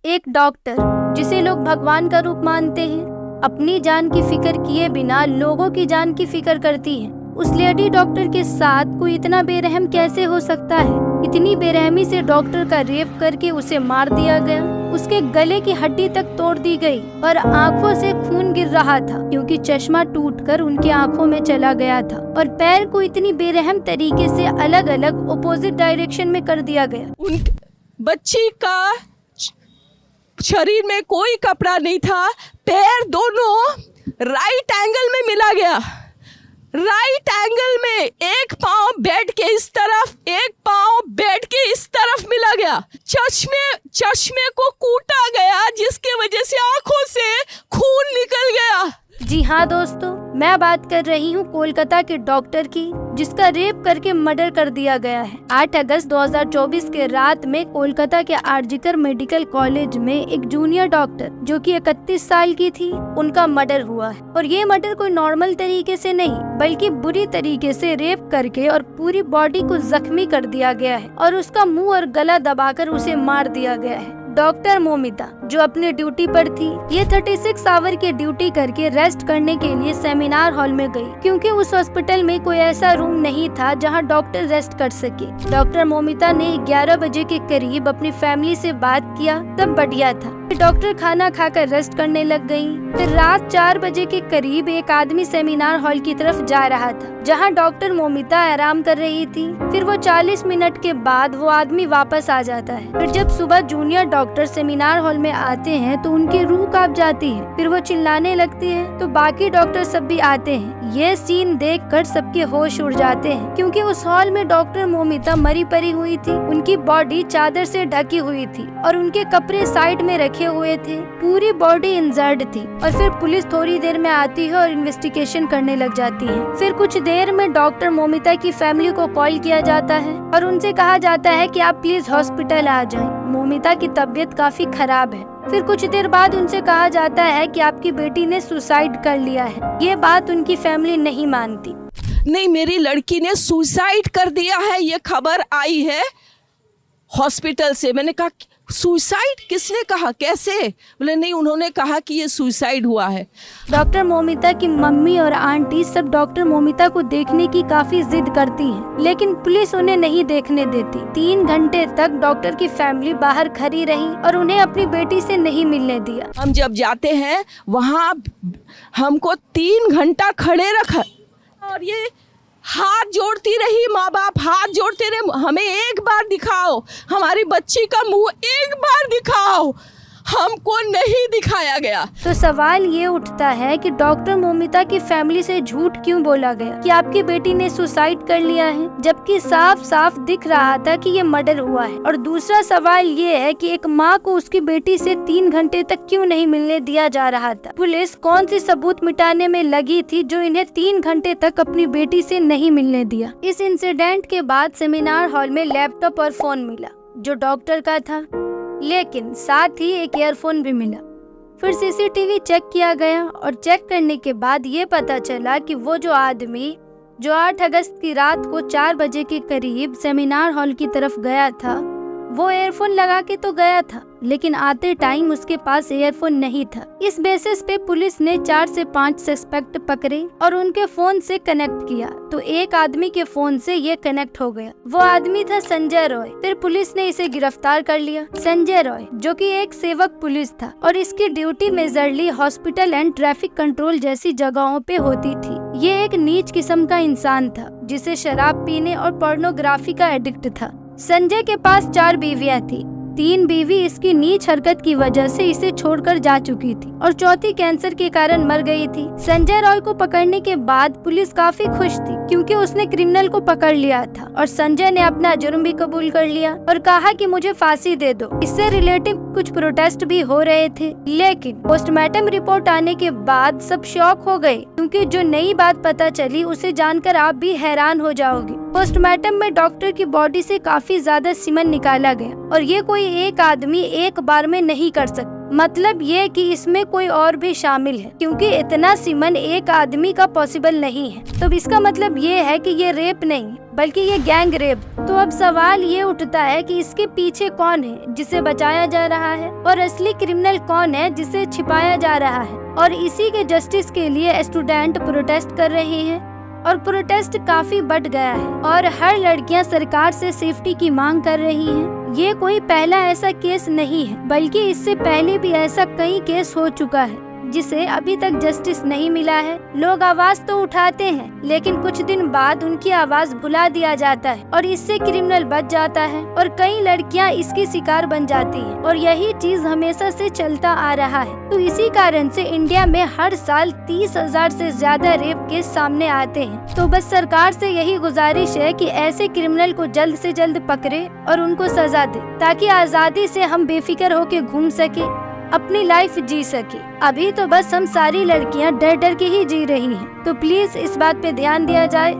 एक डॉक्टर जिसे लोग भगवान का रूप मानते हैं, अपनी जान की फिक्र किए बिना लोगों की जान की फिक्र करती है। उस लेडी डॉक्टर के साथ कोई इतना बेरहम कैसे हो सकता है? इतनी बेरहमी से डॉक्टर का रेप करके उसे मार दिया गया। उसके गले की हड्डी तक तोड़ दी गई और आंखों से खून गिर रहा था क्योंकि चश्मा टूटकर उनकी आंखों में चला गया था और पैर को इतनी बेरहम तरीके से अलग अलग अपोजिट डायरेक्शन में कर दिया गया। उन बच्ची का शरीर में कोई कपड़ा नहीं था, पैर दोनों राइट एंगल में मिला गया। राइट एंगल में एक पाँव बेड के इस तरफ, एक पाँव बेड के इस तरफ मिला गया। चश्मे को कूटा गया जिसके वजह से आंखों से खून निकल गया। जी हाँ दोस्तों, मैं बात कर रही हूँ कोलकाता के डॉक्टर की जिसका रेप करके मर्डर कर दिया गया है। 8 अगस्त 2024 के रात में कोलकाता के आरजीकर मेडिकल कॉलेज में एक जूनियर डॉक्टर जो कि 31 साल की थी, उनका मर्डर हुआ है। और ये मर्डर कोई नॉर्मल तरीके से नहीं बल्कि बुरी तरीके से रेप करके और पूरी बॉडी को जख्मी कर दिया गया है और उसका मुंह और गला दबाकर उसे मार दिया गया है। डॉक्टर मोमिता जो अपनी ड्यूटी पर थी, ये 36 आवर की ड्यूटी करके रेस्ट करने के लिए सेमिनार हॉल में गई क्योंकि उस हॉस्पिटल में कोई ऐसा रूम नहीं था जहां डॉक्टर रेस्ट कर सके। डॉक्टर मोमिता ने 11 बजे के करीब अपनी फैमिली से बात किया, तब बढ़िया था। डॉक्टर खाना खाकर रेस्ट करने लग गई। फिर रात 4 बजे के करीब एक आदमी सेमिनार हॉल की तरफ जा रहा था जहां डॉक्टर मोमिता आराम कर रही थी। फिर वो 40 मिनट के बाद वो आदमी वापस आ जाता है। फिर जब सुबह जूनियर डॉक्टर सेमिनार हॉल में आते हैं तो उनकी रूह कांप जाती है। फिर वो चिल्लाने लगती है तो बाकी डॉक्टर सब भी आते हैं। ये सीन देखकर सबके होश उड़ जाते हैं क्योंकि उस हॉल में डॉक्टर मोमिता मरी पड़ी हुई थी। उनकी बॉडी चादर से ढकी हुई थी और उनके कपड़े साइड में रखे हुए थे। पूरी बॉडी इंजर्ड थी। और फिर पुलिस थोड़ी देर में आती है और इन्वेस्टिगेशन करने लग जाती है। फिर कुछ देर में डॉक्टर मोमिता की फैमिली को कॉल किया जाता है और उनसे कहा जाता है कि आप प्लीज हॉस्पिटल आ जाएं। मोमिता की तबीयत काफी खराब है। फिर कुछ देर बाद उनसे कहा जाता है कि आपकी बेटी ने सुसाइड कर लिया है। ये बात उनकी फैमिली नहीं मानती। नहीं, मेरी लड़की ने सुसाइड कर दिया है, ये खबर आई है हॉस्पिटल से। मैंने कहा सुसाइड किसने कहा, कैसे? बोले नहीं, उन्होंने कहा कि ये सुसाइड हुआ है। डॉक्टर मोमिता की मम्मी और आंटी सब डॉक्टर मोमिता को देखने की काफी जिद करती हैं, लेकिन पुलिस उन्हें नहीं देखने देती। 3 घंटे तक डॉक्टर की फैमिली बाहर खड़ी रही और उन्हें अपनी बेटी से नहीं मिलने दिया। हम जब जाते हैं वहाँ हमको 3 घंटा खड़े रखा और ये हाथ जोड़ती रही, माँ बाप हाथ जोड़ते रहे, हमें एक बार दिखाओ, हमारी बच्ची का मुंह एक बार दिखाओ। हमको नहीं दिखाया गया। तो सवाल ये उठता है कि डॉक्टर मोमिता की फैमिली से झूठ क्यों बोला गया कि आपकी बेटी ने सुसाइड कर लिया है, जबकि साफ साफ दिख रहा था कि ये मर्डर हुआ है। और दूसरा सवाल ये है कि एक माँ को उसकी बेटी से 3 घंटे तक क्यों नहीं मिलने दिया जा रहा था? पुलिस कौन सी सबूत मिटाने में लगी थी जो इन्हें 3 घंटे तक अपनी बेटी से नहीं मिलने दिया? इस इंसिडेंट के बाद सेमिनार हॉल में लैपटॉप और फोन मिला जो डॉक्टर का था, लेकिन साथ ही एक ईयरफोन भी मिला। फिर सीसीटीवी चेक किया गया और चेक करने के बाद ये पता चला कि वो जो आदमी जो 8 अगस्त की रात को 4 बजे के करीब सेमिनार हॉल की तरफ गया था, वो ईयरफोन लगा के तो गया था, लेकिन आते टाइम उसके पास ईयरफोन नहीं था। इस बेसिस पे पुलिस ने 4 से 5 सस्पेक्ट पकड़े और उनके फोन से कनेक्ट किया तो एक आदमी के फोन से ये कनेक्ट हो गया। वो आदमी था संजय रॉय। फिर पुलिस ने इसे गिरफ्तार कर लिया। संजय रॉय जो कि एक सेवक पुलिस था और इसकी duty majorly hospital and traffic control जैसी जगहों पे होती थी। ये एक नीच किस्म का इंसान था जिसे शराब पीने और पोर्नोग्राफी का एडिक्ट था। संजय के पास 4 बीवियां थी। 3 बीवी इसकी नीच हरकत की वजह से इसे छोड़कर जा चुकी थी और चौथी कैंसर के कारण मर गई थी। संजय रॉय को पकड़ने के बाद पुलिस काफी खुश थी क्योंकि उसने क्रिमिनल को पकड़ लिया था और संजय ने अपना जुर्म भी कबूल कर लिया और कहा कि मुझे फांसी दे दो। इससे रिलेटिव कुछ प्रोटेस्ट भी हो रहे थे, लेकिन पोस्टमार्टम रिपोर्ट आने के बाद सब शॉक हो गए क्योंकि जो नई बात पता चली उसे जानकर आप भी हैरान हो जाओगे। पोस्टमार्टम में डॉक्टर की बॉडी से काफी ज्यादा सीमन निकाला गया और ये कोई एक आदमी एक बार में नहीं कर सकता। मतलब ये कि इसमें कोई और भी शामिल है, क्योंकि इतना सीमन एक आदमी का पॉसिबल नहीं है। तो इसका मतलब ये है कि ये रेप नहीं बल्कि ये गैंग रेप। तो अब सवाल ये उठता है कि इसके पीछे कौन है जिसे बचाया जा रहा है, और असली क्रिमिनल कौन है जिसे छिपाया जा रहा है। और इसी के जस्टिस के लिए स्टूडेंट प्रोटेस्ट कर रहे हैं, और प्रोटेस्ट काफी बढ़ गया है, और हर लड़कियां सरकार से सेफ्टी की मांग कर रही हैं। ये कोई पहला ऐसा केस नहीं है, बल्कि इससे पहले भी ऐसा कई केस हो चुका है जिसे अभी तक जस्टिस नहीं मिला है। लोग आवाज तो उठाते हैं, लेकिन कुछ दिन बाद उनकी आवाज भुला दिया जाता है और इससे क्रिमिनल बच जाता है, और कई लड़कियां इसकी शिकार बन जाती हैं, और यही चीज हमेशा से चलता आ रहा है। तो इसी कारण से इंडिया में हर साल 30,000 से ज्यादा रेप केस सामने आते हैं। तो बस सरकार से यही गुजारिश है कि ऐसे क्रिमिनल को जल्द से जल्द पकड़े और उनको सजा दे, ताकि आजादी से हम बेफिक्र होके घूम सके, अपनी लाइफ जी सके। अभी तो बस हम सारी लड़कियां डर डर के ही जी रही हैं। तो प्लीज इस बात पे ध्यान दिया जाए।